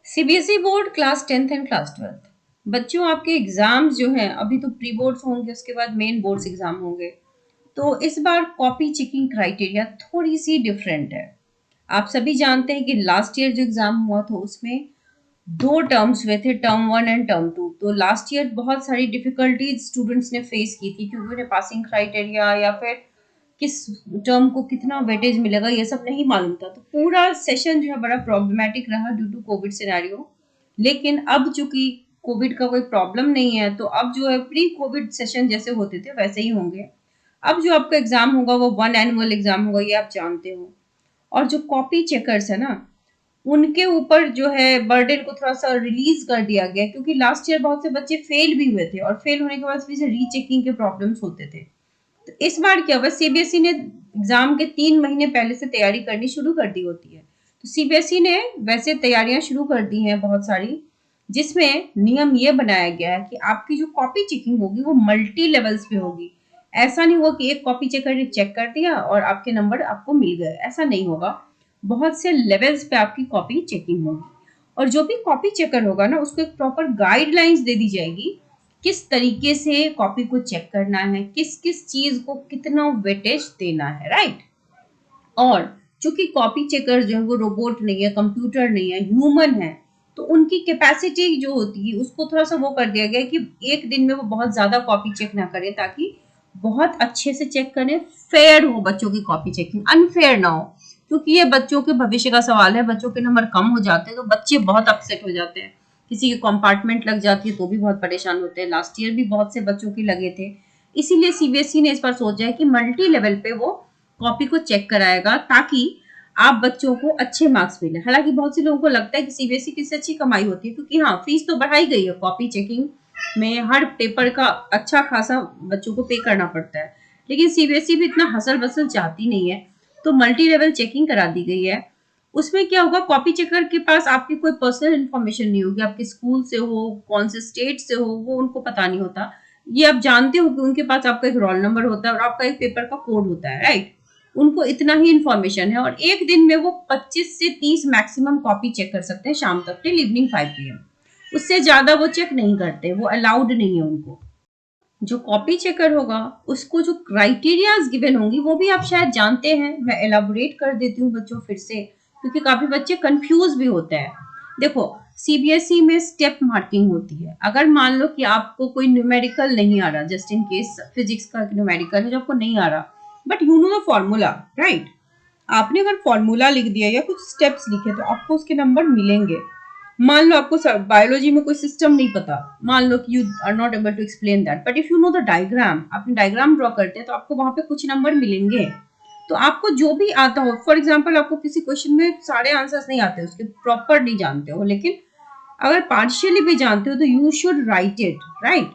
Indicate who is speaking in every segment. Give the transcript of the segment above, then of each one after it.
Speaker 1: CBSE board class 10th and class 12th। बच्चों, आपके exams जो हैं अभी तो प्री बोर्ड्स होंगे, उसके बाद मेन बोर्ड्स एग्जाम होंगे। तो इस बार कॉपी चेकिंग क्राइटेरिया थोड़ी सी डिफरेंट है। आप सभी जानते हैं कि लास्ट ईयर जो एग्जाम हुआ था उसमें दो टर्म्स हुए थे, टर्म 1 एंड टर्म 2। तो लास्ट ईयर बहुत सारी डिफिकल्टीज स्टूडेंट्स ने फेस की थी क्योंकि उन्हें पासिंग क्राइटेरिया या फिर किस टर्म को कितना वेटेज मिलेगा ये सब नहीं मालूम था। तो पूरा सेशन जो है बड़ा प्रॉब्लमेटिक रहा ड्यू टू कोविड सिनेरियो। लेकिन अब चूंकि कोविड का कोई प्रॉब्लम नहीं है तो अब जो है प्री कोविड सेशन जैसे होते थे वैसे ही होंगे। अब जो आपका एग्जाम होगा वो वन एनुअल एग्जाम होगा, ये आप जानते हो। और जो कॉपी चेकर्स है ना, उनके ऊपर जो है बर्डन को थोड़ा सा रिलीज कर दिया गया क्योंकि लास्ट ईयर बहुत से बच्चे फेल भी हुए थे और फेल होने के बाद फिर से रीचेकिंग के प्रॉब्लम्स होते थे। तो इस बार क्या हुआ, सीबीएसई ने एग्जाम के 3 महीने पहले से तैयारी करनी शुरू कर दी होती है। तो सीबीएसई ने वैसे तैयारियां शुरू कर दी हैं बहुत सारी, जिसमें नियम ये बनाया गया है कि आपकी जो कॉपी चेकिंग होगी वो मल्टी लेवल्स पे होगी। ऐसा नहीं होगा कि एक कॉपी चेकर ने चेक कर दिया और आपके नंबर आपको मिल गए, ऐसा नहीं होगा। बहुत से लेवल्स पे आपकी कॉपी चेकिंग होगी और जो भी कॉपी चेकर होगा ना उसको एक प्रॉपर गाइडलाइंस दे दी जाएगी किस तरीके से कॉपी को चेक करना है, किस किस चीज को कितना वेटेज देना है, राइट। और चूंकि कॉपी चेकर जो है वो रोबोट नहीं है, कंप्यूटर नहीं है, ह्यूमन है। तो उनकी कैपेसिटी जो होती है उसको थोड़ा सा वो कर दिया गया कि एक दिन में वो बहुत ज्यादा कॉपी चेक ना करें ताकि बहुत अच्छे से चेक करें, फेयर हो बच्चों की कॉपी चेकिंग, अनफेयर ना हो। क्योंकि ये बच्चों के भविष्य का सवाल है, बच्चों के नंबर कम हो जाते हैं तो बच्चे बहुत अपसेट हो जाते हैं। किसी की कंपार्टमेंट लग जाती है तो भी बहुत परेशान होते हैं। लास्ट ईयर भी बहुत से बच्चों की लगे थे। इसीलिए सीबीएसई ने इस बार सोचा है कि मल्टी लेवल पे वो कॉपी को चेक कराएगा ताकि आप बच्चों को अच्छे मार्क्स मिले। हालांकि बहुत से लोगों को लगता है कि सीबीएसई की अच्छी कमाई होती है क्योंकि हाँ, फीस तो बढ़ाई गई है कॉपी चेकिंग में, हर पेपर का अच्छा खासा बच्चों को पे करना पड़ता है। लेकिन सीबीएसई भी इतना हसल बसल चाहती नहीं है, तो मल्टी लेवल चेकिंग करा दी गई है। उसमें क्या होगा, कॉपी चेकर के पास आपकी कोई पर्सनल इन्फॉर्मेशन नहीं होगी, आपके स्कूल से हो, कौन से स्टेट से हो, वो उनको पता नहीं होता। ये आप जानते हो कि उनके पास आपका एक रोल नंबर होता है और आपका एक पेपर का कोड होता है, राइट। उनको इतना ही इन्फॉर्मेशन है और एक दिन में वो 25 से 30 मैक्सिमम कॉपी चेक कर सकते हैं शाम तक टिल इवनिंग 5 PM। उससे ज्यादा वो चेक नहीं करते, वो अलाउड नहीं है उनको। जो कॉपी चेकर होगा उसको जो क्राइटेरियाज गिवन होंगी वो भी आप शायद जानते हैं, मैं एलाबोरेट कर देती हूँ बच्चों फिर से, क्योंकि काफी बच्चे कंफ्यूज भी होते हैं। देखो, सीबीएसई में स्टेप मार्किंग होती है। अगर मान लो कि आपको कोई न्यूमेरिकल नहीं आ रहा, जस्ट इन केस फिजिक्स का न्यूमेरिकल है जो आपको नहीं आ रहा, but you know the formula, right. आपने अगर फॉर्मूला लिख दिया या कुछ स्टेप्स लिखे तो आपको उसके नंबर मिलेंगे। मान लो आपको बायोलॉजी में कोई सिस्टम नहीं पता, मान लो कि you are not able to explain that, but if you know the diagram, आपने डायग्राम ड्रॉ करते हैं तो आपको वहां पे कुछ नंबर मिलेंगे। तो आपको जो भी आता हो, फॉर एग्जाम्पल आपको किसी क्वेश्चन में सारे आंसर्स नहीं आते, उसके प्रॉपर नहीं जानते हो, लेकिन अगर पार्शियली भी जानते हो तो you should right it, right.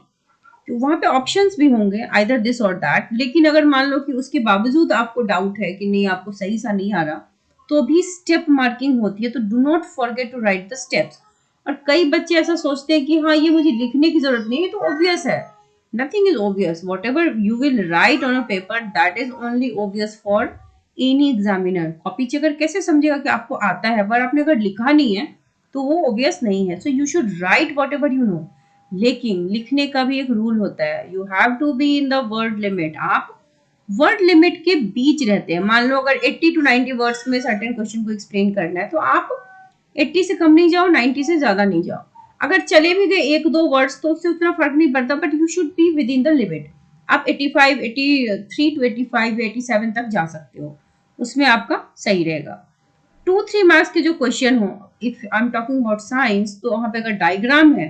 Speaker 1: तो वहां पे ऑप्शंस भी होंगे आइदर दिस और दैट। लेकिन अगर मान लो कि उसके बावजूद आपको डाउट है कि नहीं, आपको सही सा नहीं आ रहा, तो भी स्टेप मार्किंग होती है। तो do not forget to write the steps. और कई बच्चे ऐसा सोचते हैं कि हाँ, ये मुझे लिखने की जरूरत नहीं है, तो ऑब्वियस है। Nothing is obvious, what ever you will write on a paper that is only obvious for any examiner. Copy checker कैसे समझेगा कि आपको आता है, पर आपने अगर लिखा नहीं है तो वो ऑब्वियस नहीं है। So you should write whatever you know. लेकिन लिखने का भी एक रूल होता है, you have to be in the word limit. आप वर्ड लिमिट के बीच रहते हैं। मान लो अगर 80 to 90 वर्ड्स में सर्टेन क्वेश्चन को एक्सप्लेन करना है तो आप 80 से कम नहीं जाओ, 90 से ज्यादा नहीं जाओ। अगर चले भी गए एक दो वर्ड्स तो उससे उतना फर्क नहीं पड़ता, but you should be with in the limit. आप 85, 83 to 85, 87 तक जा सकते हो, उसमें आपका सही रहेगा। 2-3 मार्क्स के जो क्वेश्चन हो, if I am talking about science, तो वहां पे अगर डायग्राम है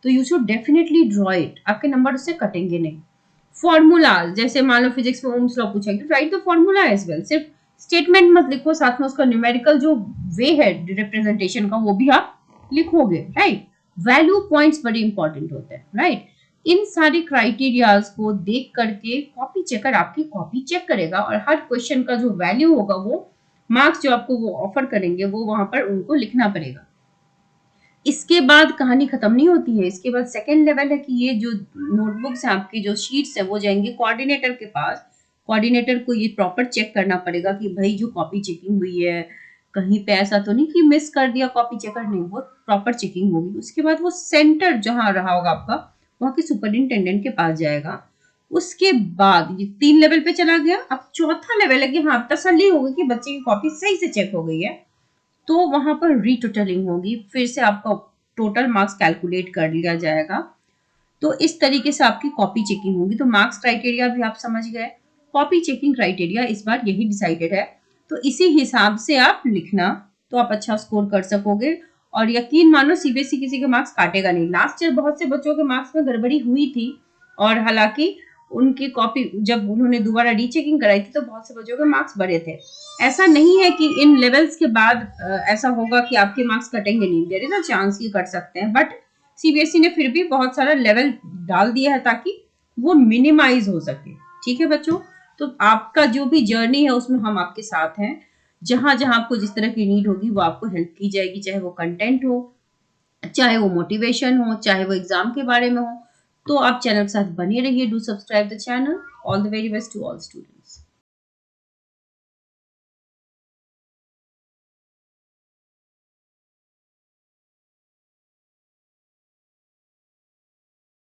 Speaker 1: तो you should definitely draw it, आपके नंबर उससे कटेंगे नहीं। फॉर्मूला, जैसे मान लो फिजिक्स में ओम्स लॉ पूछा गया, write the formula as well. सिर्फ स्टेटमेंट मत लिखो, साथ में उसका न्यूमेरिकल जो वे है रिप्रेजेंटेशन का वो भी आप लिखोगे, राइट। वैल्यू पॉइंट्स बड़े इंपॉर्टेंट होते हैं, राइट। इन सारे क्राइटेरियाज को देख करके कॉपी चेकर आपकी कॉपी चेक करेगा और हर क्वेश्चन का जो वैल्यू होगा, वो मार्क्स जो आपको वो ऑफर करेंगे, वो वहां पर उनको लिखना पड़ेगा। इसके बाद कहानी खत्म नहीं होती है। इसके बाद सेकेंड लेवल है कि ये जो नोटबुक्स हैं आपकी, जो शीट्स है, वो जाएंगे कोऑर्डिनेटर के पास। कोऑर्डिनेटर को ये प्रॉपर चेक करना पड़ेगा कि भाई जो कॉपी चेकिंग हुई है, कहीं पे ऐसा तो नहीं कि मिस कर दिया कॉपी चेकर, नहीं, वो प्रॉपर चेकिंग होगी। उसके बाद वो सेंटर जहां रहा होगा आपका, वहां के सुपरिंटेंडेंट के पास जाएगा। उसके बाद ये 3 लेवल पे चला गया। अब चौथा लेवल है कि हाँ तसल्ली हो गई कि बच्चे की कॉपी सही से चेक हो गई है, तो वहां पर रीटोटलिंग होगी, फिर से आपका टोटल मार्क्स कैलकुलेट कर लिया जाएगा। तो इस तरीके से आपकी कॉपी चेकिंग होगी। तो मार्क्स क्राइटेरिया भी आप समझ गए, कॉपी चेकिंग क्राइटेरिया इस बार यही डिसाइडेड है। तो इसी हिसाब से आप लिखना, तो आप अच्छा स्कोर कर सकोगे। और यकीन मानो सीबीएसई किसी के मार्क्स काटेगा नहीं। लास्ट ईयर बहुत से बच्चों के मार्क्स में गड़बड़ी हुई थी, और हालांकि उनकी कॉपी जब उन्होंने दोबारा रीचेकिंग कराई थी तो बहुत से बच्चों के मार्क्स बढ़े थे। ऐसा नहीं है कि इन लेवल्स के बाद ऐसा होगा कि आपके मार्क्स कटेंगे नहीं, देयर इज अ चांस कि कट सकते हैं, बट सीबीएसई ने फिर भी बहुत सारा लेवल डाल दिया है ताकि वो मिनिमाइज हो सके। ठीक है बच्चों, तो आपका जो भी जर्नी है उसमें हम आपके साथ हैं। जहां जहां आपको जिस तरह की नीड होगी वो आपको हेल्प की जाएगी, चाहे वो कंटेंट हो, चाहे वो मोटिवेशन हो, चाहे वो एग्जाम के बारे में हो। तो आप चैनल के साथ बने रहिए। डू subscribe the channel. All the very best to all student.